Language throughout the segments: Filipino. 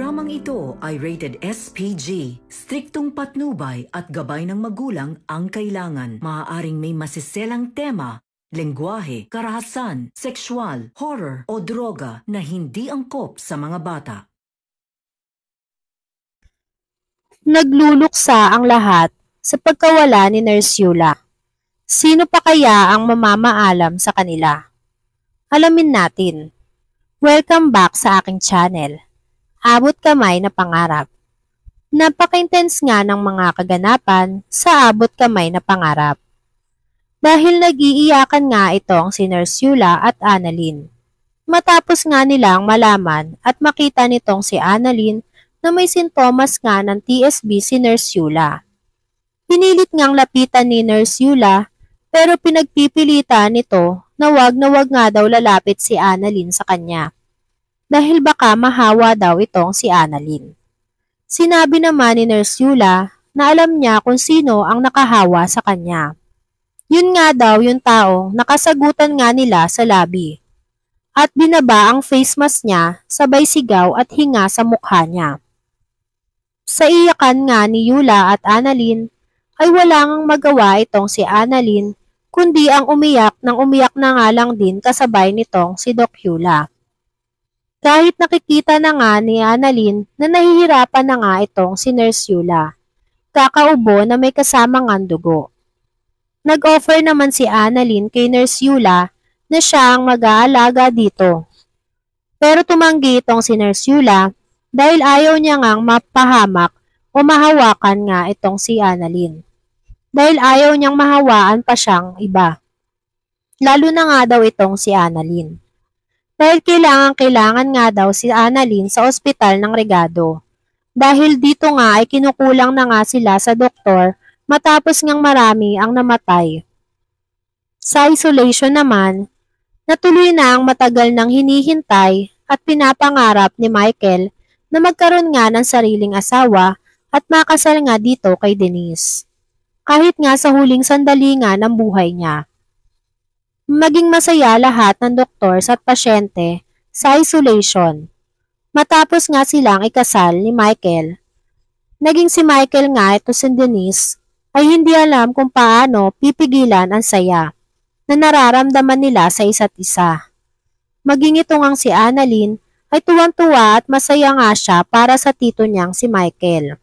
Programang ito ay rated SPG. Striktong patnubay at gabay ng magulang ang kailangan. Maaaring may masiselang tema, lengguwahe, karahasan, sexual, horror o droga na hindi angkop sa mga bata. Nagluluksa ang lahat sa pagkawala ni Nurse Yula. Sino pa kaya ang mamamaalam sa kanila? Alamin natin. Welcome back sa aking channel. Abot kamay na pangarap. Napaka-intense nga ng mga kaganapan sa abot kamay na pangarap. Dahil nag-iiyakan nga itong si Nurse Yula at Annalyn. Matapos nga nilang malaman at makita nitong si Annalyn na may sintomas nga ng TSB si Nurse Yula. Pinilit ngang lapitan ni Nurse Yula pero pinagpipilitan nito na wag nga daw lalapit si Annalyn sa kanya. Dahil baka mahawa daw itong si Annalyn. Sinabi naman ni Nurse Yula na alam niya kung sino ang nakahawa sa kanya. Yun nga daw yung taong nakasagutan nga nila sa lobby. At binaba ang face mask niya sabay sigaw at hinga sa mukha niya. Sa iyakan nga ni Yula at Annalyn ay wala ngang magawa itong si Annalyn kundi ang umiyak nang umiyak na nga lang din kasabay nitong si Doc Yula. Kahit nakikita na nga ni Annalyn na nahihirapan na nga itong si Nurse Yula, kakaubo na may kasamang dugo. Nag-offer naman si Annalyn kay Nurse Yula na siya ang mag-aalaga dito. Pero tumanggi itong si Nurse Yula dahil ayaw niya ngang mapahamak o mahawakan nga itong si Annalyn. Dahil ayaw niyang mahawaan pa siyang iba. Lalo na nga daw itong si Annalyn. Dahil kailangan nga daw si Annalyn sa ospital ng Regado. Dahil dito nga ay kinukulang na nga sila sa doktor matapos ngang marami ang namatay. Sa isolation naman, natuloy na ang matagal nang hinihintay at pinapangarap ni Michael na magkaroon nga ng sariling asawa at makasal nga dito kay Denise. Kahit nga sa huling sandali nga ng buhay niya. Maging masaya lahat ng doktor at pasyente sa isolation. Matapos nga silang ikasal ni Michael. Naging si Michael nga ito si Denise ay hindi alam kung paano pipigilan ang saya na nararamdaman nila sa isa't isa. Maging ito ngang si Annalyn ay tuwang-tuwa at masaya nga siya para sa tito niyang si Michael.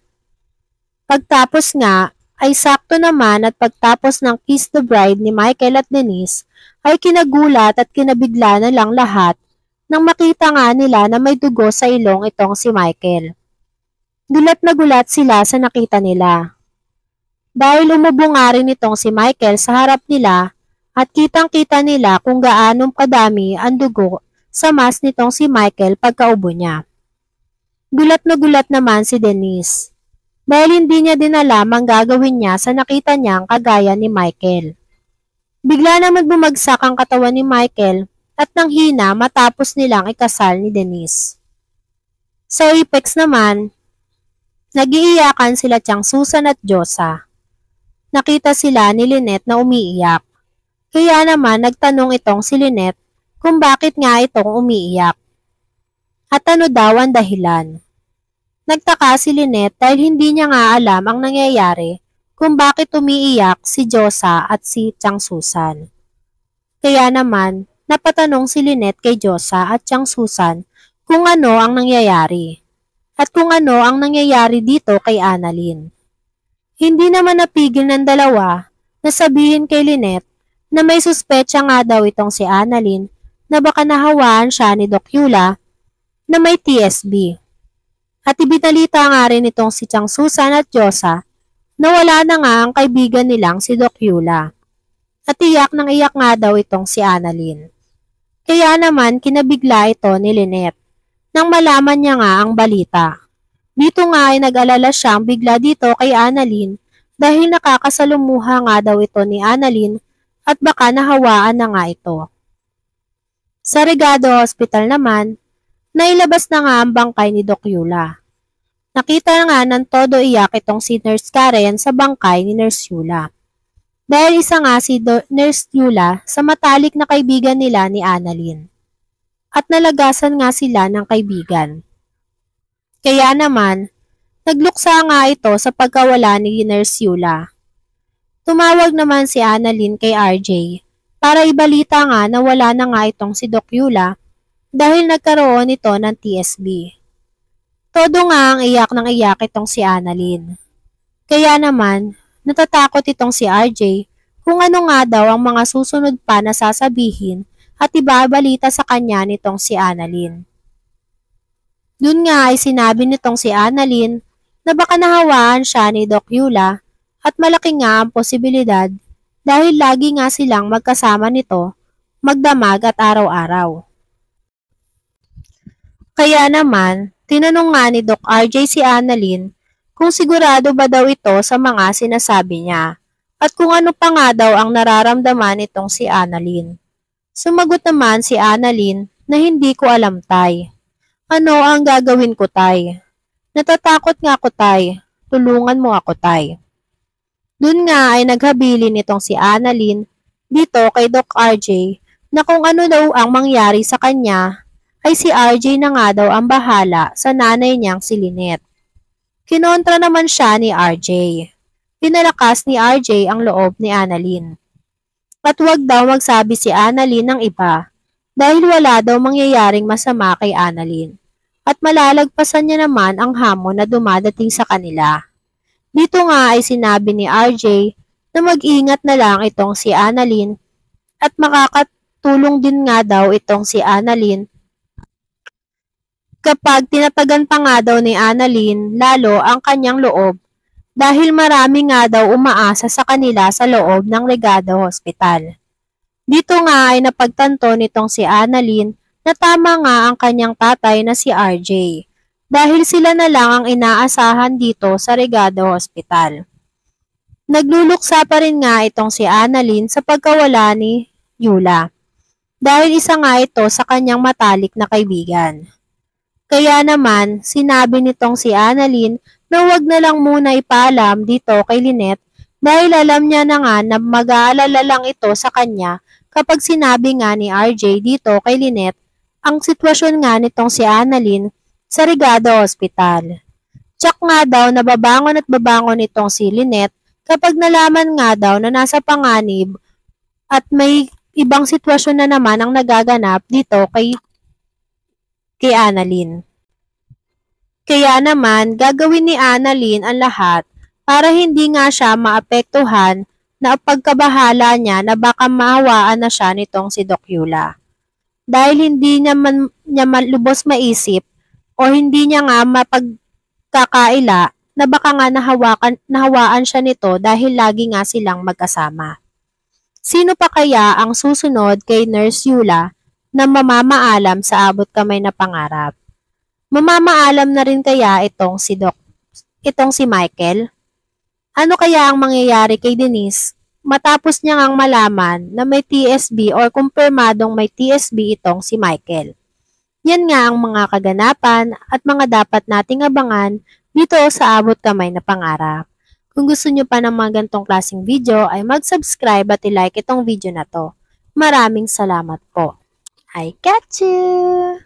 Pagtapos nga ay sakto naman at pagtapos ng Kiss the Bride ni Michael at Denise ay kinagulat at kinabigla na lang lahat nang makita nga nila na may dugo sa ilong itong si Michael. Gulat na gulat sila sa nakita nila. Dahil umubo nga rin itong si Michael sa harap nila at kitang-kita nila kung gaanong kadami ang dugo sa mask nitong si Michael pagkaubo niya. Gulat na gulat naman si Denise. Dahil hindi niya din alam ang gagawin niya sa nakita niyang kagaya ni Michael. Bigla naman bumagsak ang katawan ni Michael at nanghina matapos nilang ikasal ni Denise. Sa Apex naman, nag-iiyakan sila tiyang Susan at Josa. Nakita sila ni Lynette na umiiyak. Kaya naman nagtanong itong si Lynette kung bakit nga itong umiiyak. At ano daw ang dahilan. Nagtaka si Lynette dahil hindi niya nga alam ang nangyayari kung bakit umiiyak si Josa at si Tiang Susan. Kaya naman, napatanong si Lynette kay Josa at Tiang Susan kung ano ang nangyayari. At kung ano ang nangyayari dito kay Annalyn. Hindi naman napigil ng dalawa na sabihin kay Lynette na may suspecha nga daw itong si Annalyn na baka nahawaan siya ni Doc Yula na may TSB. At ibinalita nga rin itong si Tiang Susan at Josa na wala na nga ang kaibigan nilang si Doc Yula. At iyak nga daw itong si Annalyn. Kaya naman kinabigla ito ni Lynette nang malaman niya nga ang balita. Dito nga ay nag-alala siyang bigla dito kay Annalyn dahil nakakasalumuha nga daw ito ni Annalyn at baka nahawaan na nga ito. Sa Regado Hospital naman, nailabas na nga ang bangkay ni Doc Yula. Nakita nga ng todo iyak itong si Nurse Karen sa bangkay ni Nurse Yula. Dahil isa nga si Nurse Yula sa matalik na kaibigan nila ni Annalyn. At nalagasan nga sila ng kaibigan. Kaya naman, nagluksa nga ito sa pagkawala ni Nurse Yula. Tumawag naman si Annalyn kay RJ para ibalita nga na wala na nga itong si Doc Yula dahil nagkaroon ito ng TSB. Todo nga ang iyak ng iyak itong si Annalyn. Kaya naman, natatakot itong si RJ kung ano nga daw ang mga susunod pa na sasabihin at ibabalita sa kanya nitong si Annalyn. Dun nga ay sinabi nitong si Annalyn na baka nahawaan siya ni Doc Yula at malaki nga ang posibilidad dahil lagi nga silang magkasama nito, magdamag at araw-araw. Kaya naman, tinanong nga ni Doc RJ si Annalyn kung sigurado ba daw ito sa mga sinasabi niya at kung ano pa nga daw ang nararamdaman nitong si Annalyn. Sumagot naman si Annalyn na hindi ko alam, tay. Ano ang gagawin ko, tay? Natatakot nga ako, tay. Tulungan mo ako, tay. Dun nga ay naghabilin nitong si Annalyn dito kay Doc RJ na kung ano daw ang mangyari sa kanya ay si RJ na nga daw ang bahala sa nanay niyang si Lynette. Kinontra naman siya ni RJ. Pinalakas ni RJ ang loob ni Annalyn. At wag daw magsabi si Annalyn ng iba dahil wala daw mangyayaring masama kay Annalyn at malalagpasan niya naman ang hamon na dumadating sa kanila. Dito nga ay sinabi ni RJ na mag-ingat na lang itong si Annalyn at makakatulong din nga daw itong si Annalyn kapag tinatagan pa nga daw ni Annalyn lalo ang kanyang loob dahil marami nga daw umaasa sa kanila sa loob ng Legado Hospital. Dito nga ay napagtanto nitong si Annalyn na tama nga ang kanyang tatay na si RJ dahil sila na lang ang inaasahan dito sa Legado Hospital. Nagluluksa pa rin nga itong si Annalyn sa pagkawala ni Yula dahil isa nga ito sa kanyang matalik na kaibigan. Kaya naman, sinabi nitong si Annalyn na wag na lang muna ipaalam dito kay Lynette dahil alam niya na nga na mag-aalala lang ito sa kanya kapag sinabi nga ni RJ dito kay Lynette ang sitwasyon nga nitong si Annalyn sa Legado Hospital. Tsak nga daw na babangon at babangon itong si Lynette kapag nalaman nga daw na nasa panganib at may ibang sitwasyon na naman ang nagaganap dito kay Annalyn. Kaya naman, gagawin ni Annalyn ang lahat para hindi nga siya maapektuhan na pagkabahala niya na baka maawaan na siya nitong si Doc Yula. Dahil hindi niya lubos maisip o hindi niya nga mapagkakaila na baka nga nahawaan siya nito dahil lagi nga silang magkasama. Sino pa kaya ang susunod kay Nurse Yula na mamamaalam sa abot kamay na pangarap? Mamamaalam na rin kaya itong si Michael? Ano kaya ang mangyayari kay Denise matapos niya ngang malaman na may TSB or kumpirmadong may TSB itong si Michael? Yan nga ang mga kaganapan at mga dapat nating abangan dito sa abot kamay na pangarap. Kung gusto nyo pa ng mga gantong klaseng video ay mag-subscribe at i-like itong video na to. Maraming salamat po. I catch you!